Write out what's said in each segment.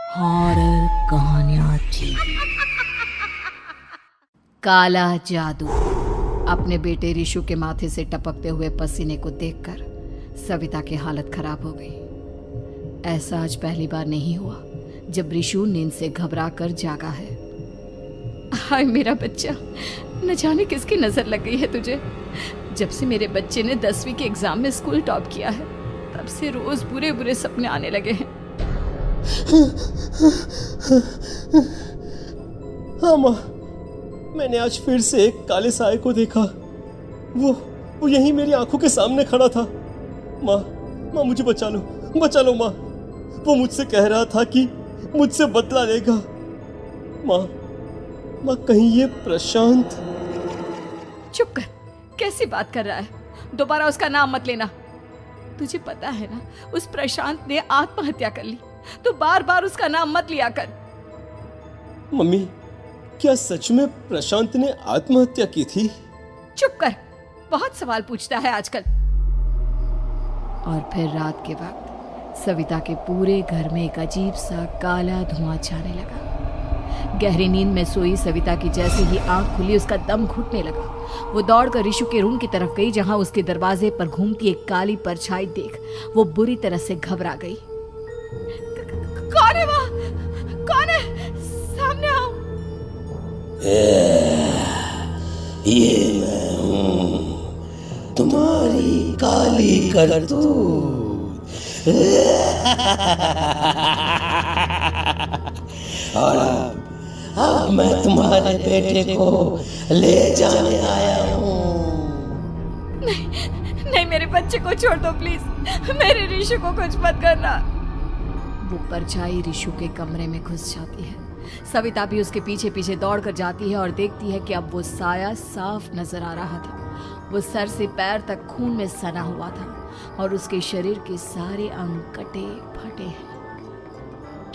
Horror कहानियां थी। काला जादू। अपने बेटे रिशु के माथे से टपकते हुए पसीने को देखकर सविता की हालत खराब हो गई। ऐसा आज पहली बार नहीं हुआ जब रिशु नींद से घबरा कर जागा है। हाय मेरा बच्चा, न जाने किसकी नजर लग गई है तुझे। जब से मेरे बच्चे ने 10वीं के एग्जाम में स्कूल टॉप किया है तब से रोज बुरे बुरे सपने आने लगे हैं। हाँ माँ, मैंने आज फिर से एक काले साए को देखा। वो यहीं मेरी आंखों के सामने खड़ा था। माँ मुझे बचा लो माँ। वो मुझसे कह रहा था कि मुझसे बदला लेगा। माँ कहीं ये प्रशांत। चुप कर, कैसी बात कर रहा है? दोबारा उसका नाम मत लेना। तुझे पता है ना, उस प्रशांत ने आत्महत्या कर ली, तो बार बार उसका नाम मत लिया कर। मम्मी, क्या सच में प्रशांत ने आत्महत्या की थी? चुप कर, बहुत सवाल पूछता है आजकल। और फिर रात के वक्त सविता के पूरे घर में एक अजीब सा काला धुआं छाने लगा। गहरी नींद में सोई सविता की जैसे ही आंख खुली उसका दम घुटने लगा। वो दौड़कर रिशु के रूम की तरफ गई जहां उसके दरवाजे पर घूमती एक काली परछाई देख वो बुरी तरह से घबरा गई। कौन है वहाँ? कौन है? सामने आओ। ये मैं हूँ, तुम्हारी काली करतूत। और अब मैं तुम्हारे बेटे को ले जाने आया हूँ। नहीं, मेरे बच्चे को छोड़ दो प्लीज। मेरे रिशु को कुछ मत करना। वो परछाई रिशु के कमरे में घुस जाती है। सविता भी उसके पीछे पीछे दौड़कर जाती है और देखती है कि अब वो साया साफ नजर आ रहा था। वो सर से पैर तक खून में सना हुआ था और उसके शरीर के सारे अंग कटे फटे हैं।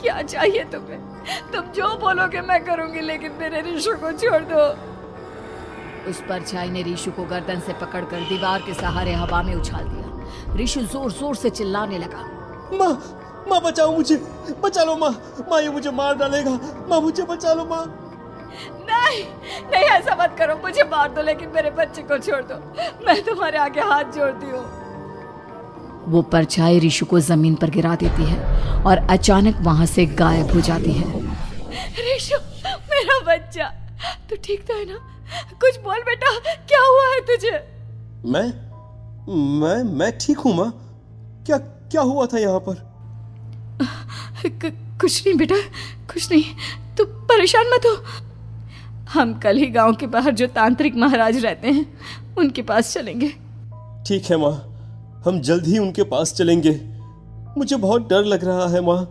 क्या चाहिए तुम्हें? तुम जो बोलोगे मैं करूंगी, लेकिन मेरे रिशु को छोड़ दो। उस परछाई ने रिशु को गर्दन से पकड़कर दीवार के सहारे हवा में उछाल दिया। रिशु जोर जोर से चिल्लाने लगा। माँ बचाओ मुझे, बचा लो माँ, ये मुझे मार डालेगा। माँ मुझे बचा लो माँ। नहीं ऐसा मत करो, मुझे मार दो लेकिन मेरे बच्चे को छोड़ दो। मैं तुम्हारे आगे हाथ जोड़ती हूँ। वो परछाई रिशु को जमीन पर गिरा देती है और अचानक वहां से गायब हो जाती है। रिशु, मेरा बच्चा, तू ठीक तो है ना? कुछ बोल बेटा, क्या हुआ है तुझे? मैं ठीक हूँ माँ। क्या हुआ था यहाँ पर? कुछ नहीं बेटा, कुछ नहीं। तू परेशान मत हो। हम कल ही गांव के बाहर जो तांत्रिक महाराज रहते हैं उनके पास चलेंगे। ठीक है माँ, हम जल्द ही उनके पास चलेंगे। मुझे बहुत डर लग रहा है माँ।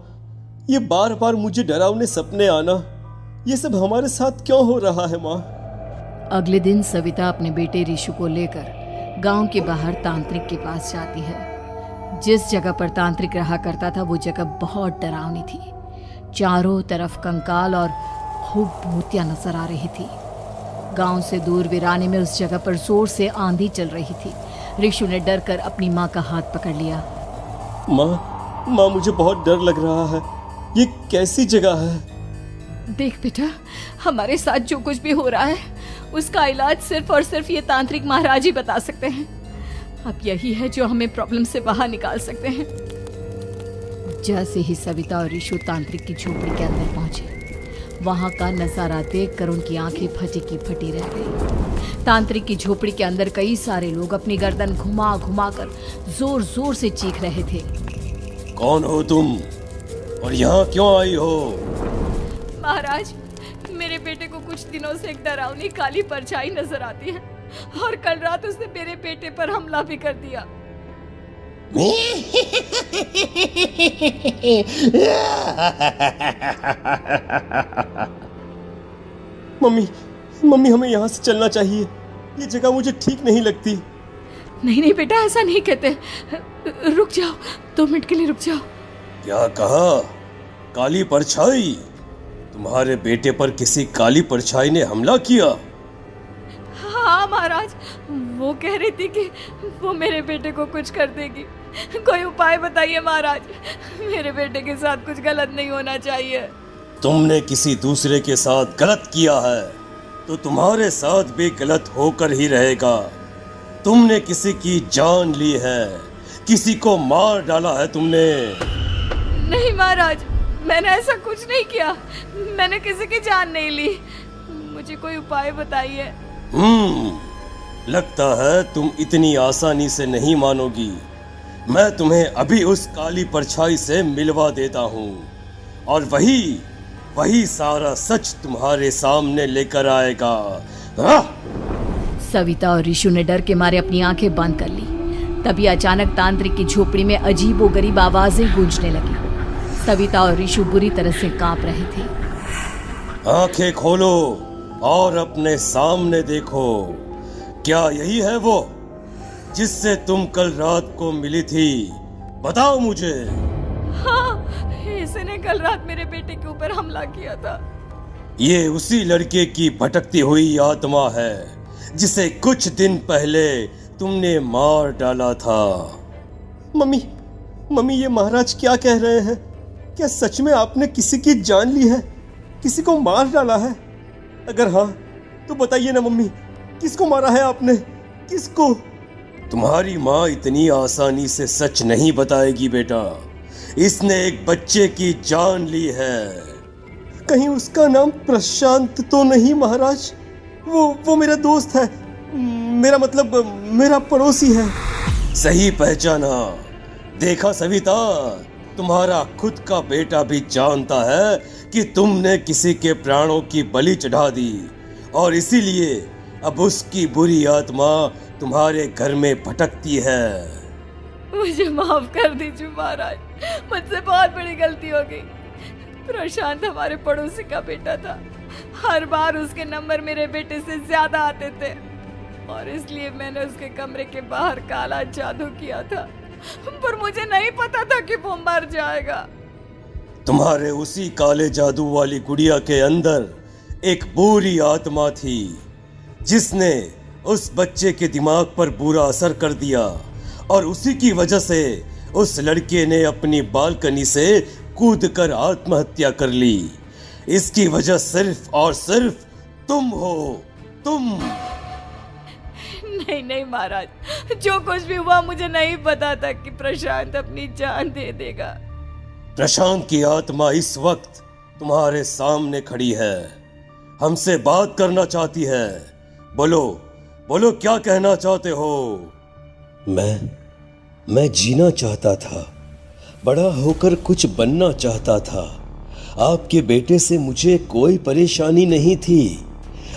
ये बार बार मुझे डरावने सपने आना, ये सब हमारे साथ क्यों हो रहा है माँ? अगले दिन सविता अपने बेटे रिशु को लेकर गांव के बाहर तांत्रिक के पास जाती है। जिस जगह पर तांत्रिक रहा करता था वो जगह बहुत डरावनी थी। चारों तरफ कंकाल और खूब भूतियां नजर आ रही थी। गांव से दूर वीराने में उस जगह पर जोर से आंधी चल रही थी। रिशु ने डर कर अपनी माँ का हाथ पकड़ लिया। माँ मुझे बहुत डर लग रहा है। ये कैसी जगह है? देख बेटा, हमारे साथ जो कुछ भी हो रहा है उसका इलाज सिर्फ और सिर्फ ये तांत्रिक महाराज ही बता सकते हैं। अब यही है जो हमें प्रॉब्लम से बाहर निकाल सकते हैं। जैसे ही सविता और रिशु तांत्रिक की झोपड़ी के अंदर पहुंचे, वहां का नजारा देखकर उनकी आंखें फटी की फटी रह गई। तांत्रिक की झोपड़ी के अंदर कई सारे लोग अपनी गर्दन घुमा घुमा कर जोर जोर से चीख रहे थे। कौन हो तुम और यहाँ क्यों आई हो? महाराज, मेरे बेटे को कुछ दिनों से एक डरावनी काली परछाई नजर आती है और कल रात उसने मेरे बेटे पर हमला भी कर दिया। मम्मी हमें यहाँ से चलना चाहिए। ये जगह मुझे ठीक नहीं लगती। नहीं बेटा, ऐसा नहीं कहते। रुक जाओ, 2 मिनट के लिए रुक जाओ। क्या कहा? काली परछाई? तुम्हारे बेटे पर किसी काली परछाई ने हमला किया? हाँ महाराज, वो कह रही थी कि वो मेरे बेटे को कुछ कर देगी। कोई उपाय बताइए महाराज, मेरे बेटे के साथ कुछ गलत नहीं होना चाहिए। तुमने किसी दूसरे के साथ गलत किया है तो तुम्हारे साथ भी गलत होकर ही रहेगा। तुमने किसी की जान ली है, किसी को मार डाला है तुमने। नहीं महाराज, मैंने ऐसा कुछ नहीं किया, मैंने किसी की जान नहीं ली। मुझे कोई उपाय बताइए। लगता है तुम इतनी आसानी से नहीं मानोगी। मैं तुम्हें अभी उस काली परछाई से मिलवा देता हूँ और वही सारा सच तुम्हारे सामने लेकर आएगा। सविता और ऋषु ने डर के मारे अपनी आंखें बंद कर ली। तभी अचानक तांत्रिक की झोपड़ी में अजीबोगरीब आवाजें गूंजने लगी। सविता और ऋषु बुरी तरह से कांप रहे थे। आंखें खोलो और अपने सामने देखो। क्या यही है वो जिससे तुम कल रात को मिली थी? बताओ मुझे। हाँ, इसने कल रात मेरे बेटे के ऊपर हमला किया था। ये उसी लड़के की भटकती हुई आत्मा है जिसे कुछ दिन पहले तुमने मार डाला था। मम्मी, ये महाराज क्या कह रहे हैं? क्या सच में आपने किसी की जान ली है, किसी को मार डाला है? अगर हाँ तो बताइए ना मम्मी, किसको मारा है आपने? किसको? तुम्हारी माँ इतनी आसानी से सच नहीं बताएगी बेटा। इसने एक बच्चे की जान ली है। कहीं उसका नाम प्रशांत तो नहीं महाराज? वो मेरा दोस्त है, मेरा मतलब मेरा पड़ोसी है। सही पहचाना। देखा सविता, तुम्हारा खुद का बेटा भी जानता है कि तुमने किसी के प्राणों की बलि चढ़ा दी और इसीलिए अब उसकी बुरी आत्मा तुम्हारे घर में भटकती है। मुझे माफ कर दीजिए महाराज, मुझसे बहुत बड़ी गलती हो गई। प्रशांत हमारे पड़ोसी का बेटा था। हर बार उसके नंबर मेरे बेटे से ज्यादा आते थे और इसलिए मैंने उसके कमरे के बाहर काला जादू किया था, पर मुझे नहीं पता था कि वो मर जाएगा। तुम्हारे उसी काले जादू वाली गुड़िया के अंदर एक बुरी आत्मा थी जिसने उस बच्चे के दिमाग पर बुरा असर कर दिया और उसी की वजह से उस लड़के ने अपनी बालकनी से कूदकर आत्महत्या कर ली। इसकी वजह सिर्फ और सिर्फ तुम हो, तुम। नहीं महाराज, जो कुछ भी हुआ मुझे नहीं पता था कि प्रशांत अपनी जान दे देगा। प्रशांत की आत्मा इस वक्त तुम्हारे सामने खड़ी है, हमसे बात करना चाहती है। बोलो क्या कहना चाहते हो? मैं जीना चाहता था, बड़ा होकर कुछ बनना चाहता था। आपके बेटे से मुझे कोई परेशानी नहीं थी।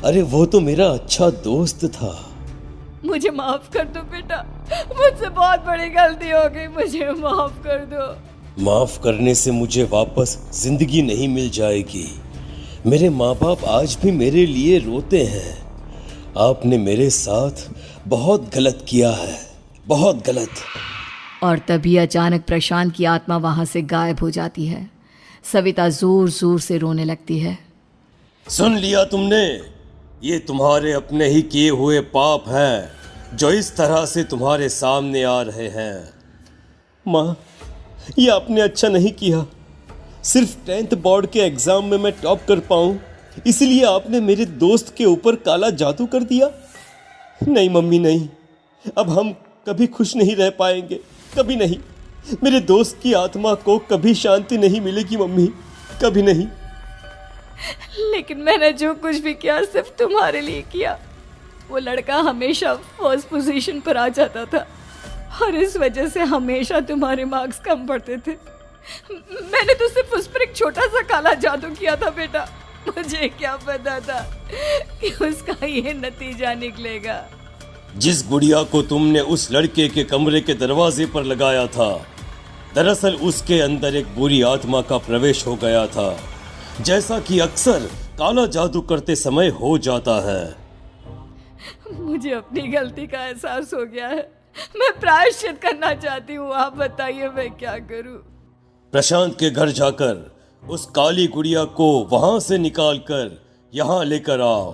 अरे वो तो मेरा अच्छा दोस्त था। मुझे माफ कर दो बेटा, मुझसे बहुत बड़ी गलती हो गई, मुझे माफ कर दो। माफ करने से मुझे वापस जिंदगी नहीं मिल जाएगी। मेरे माँ बाप आज भी मेरे लिए रोते हैं। आपने मेरे साथ बहुत गलत किया है, बहुत गलत। और तभी अचानक प्रशांत की आत्मा वहां से गायब हो जाती है। सविता जोर जोर से रोने लगती है। सुन लिया तुमने? ये तुम्हारे अपने ही किए हुए पाप हैं जो इस तरह से तुम्हारे सामने आ रहे हैं। माँ, ये आपने अच्छा नहीं किया। सिर्फ 10th बोर्ड के एग्जाम में मैं टॉप कर पाऊँ इसलिए आपने मेरे दोस्त के ऊपर काला जादू कर दिया। नहीं मम्मी, नहीं, अब हम कभी खुश नहीं रह पाएंगे, कभी नहीं। मेरे दोस्त की आत्मा को कभी शांति नहीं मिलेगी मम्मी, कभी नहीं। लेकिन मैंने जो कुछ भी किया सिर्फ तुम्हारे लिए किया। वो लड़का हमेशा फर्स्ट पोजीशन पर आ जाता था और इस वजह से हमेशा तुम्हारे मार्क्स कम पड़ते थे। मैंने तो सिर्फ उस पर एक छोटा सा काला जादू किया था बेटा। मुझे क्या पता था कि उसका ये नतीजा निकलेगा। जिस गुड़िया को तुमने उस लड़के के कमरे के दरवाजे पर लगाया था, दरअसल उसके अंदर एक बुरी आत्मा का प्रवेश हो गया था, जैसा कि अक्सर काला जादू करते समय हो जाता है। मुझे अपनी गलती का एहसास हो गया है, मैं प्रायश्चित करना चाहती हूँ। आप बताइए मैं क्या करूँ? प्रशांत के घर जाकर उस काली गुड़िया को वहां से निकालकर यहाँ लेकर आओ।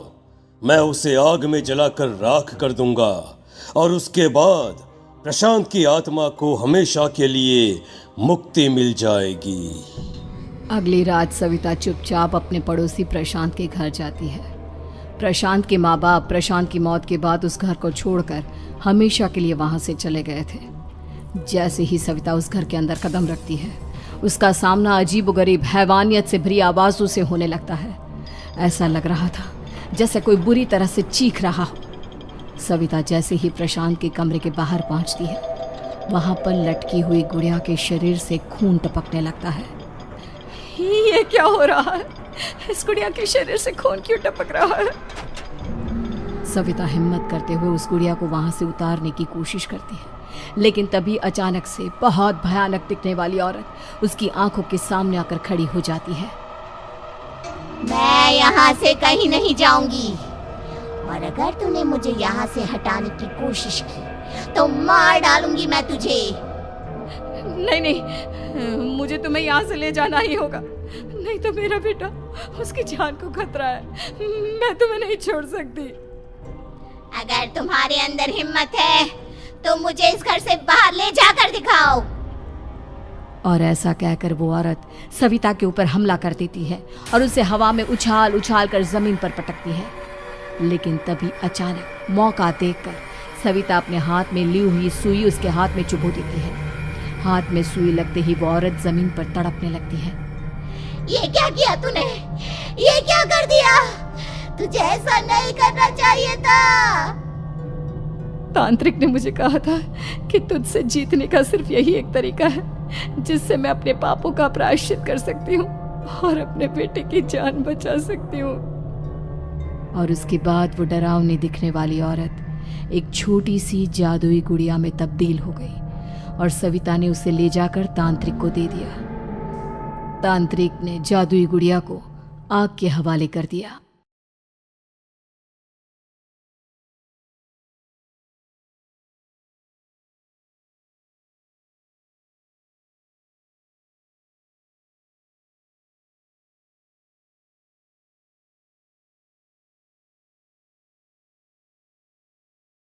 मैं उसे आग में जलाकर राख कर दूंगा और उसके बाद प्रशांत की आत्मा को हमेशा के लिए मुक्ति मिल जाएगी। अगली रात सविता चुपचाप अपने पड़ोसी प्रशांत के घर जाती है। प्रशांत के माँ बाप प्रशांत की मौत के बाद उस घर को छोड़कर हमेशा के लिए वहां से चले गए थे। जैसे ही सविता उस घर के अंदर कदम रखती है, उसका सामना अजीबोगरीब हैवानियत से भरी आवाज़ों से होने लगता है। ऐसा लग रहा था जैसे कोई बुरी तरह से चीख रहा हो। सविता जैसे ही प्रशांत के कमरे के बाहर पहुंचती है, वहां पर लटकी हुई गुड़िया के शरीर से खून टपकने लगता है। ये क्या हो रहा है? इस गुड़िया के शरीर से खून क्यों टपक रहा है? सविता हिम्मत करते हुए उस गुड़िया को वहां से उतारने की कोशिश करती है, लेकिन तभी अचानक से बहुत भयानक दिखने वाली औरत उसकी आंखों के सामने आकर खड़ी हो जाती है। मैं यहाँ से कहीं नहीं जाऊंगी, और अगर तूने मुझे यहाँ से हटाने की कोशिश की तो मार डालूंगी मैं तुझे। नहीं नहीं, मुझे तुम्हें यहाँ से ले जाना ही होगा, नहीं तो मेरा बेटा, उसकी जान को खतरा है। मैं तुम्हें नहीं छोड़ सकती। अगर तुम्हारे अंदर हिम्मत है तो मुझे इस घर से बाहर ले जाकर दिखाओ। और ऐसा कहकर वो औरत सविता के ऊपर हमला कर देती है और उसे हवा में उछाल उछाल कर जमीन पर पटकती है। लेकिन तभी अचानक मौका देखकर सविता अपने हाथ में ली हुई सुई उसके हाथ में चुभो देती है। हाथ में सुई लगते ही वो औरत जमीन पर तड़पने लगती है। ये क्या किया तूने? ये क्या कर दिया? तुझे ऐसा नहीं करना चाहिए था। तांत्रिक ने मुझे कहा था कि तुझसे जीतने का सिर्फ यही एक तरीका है जिससे मैं अपने पापों का प्रायश्चित कर सकती हूँ और अपने बेटे की जान बचा सकती हूँ। और उसके बाद वो डरावनी दिखने वाली औरत एक छोटी सी जादुई गुड़िया में तब्दील हो गई और सविता ने उसे ले जाकर तांत्रिक को दे दिया। तांत्रिक ने जादुई गुड़िया को आग के हवाले कर दिया।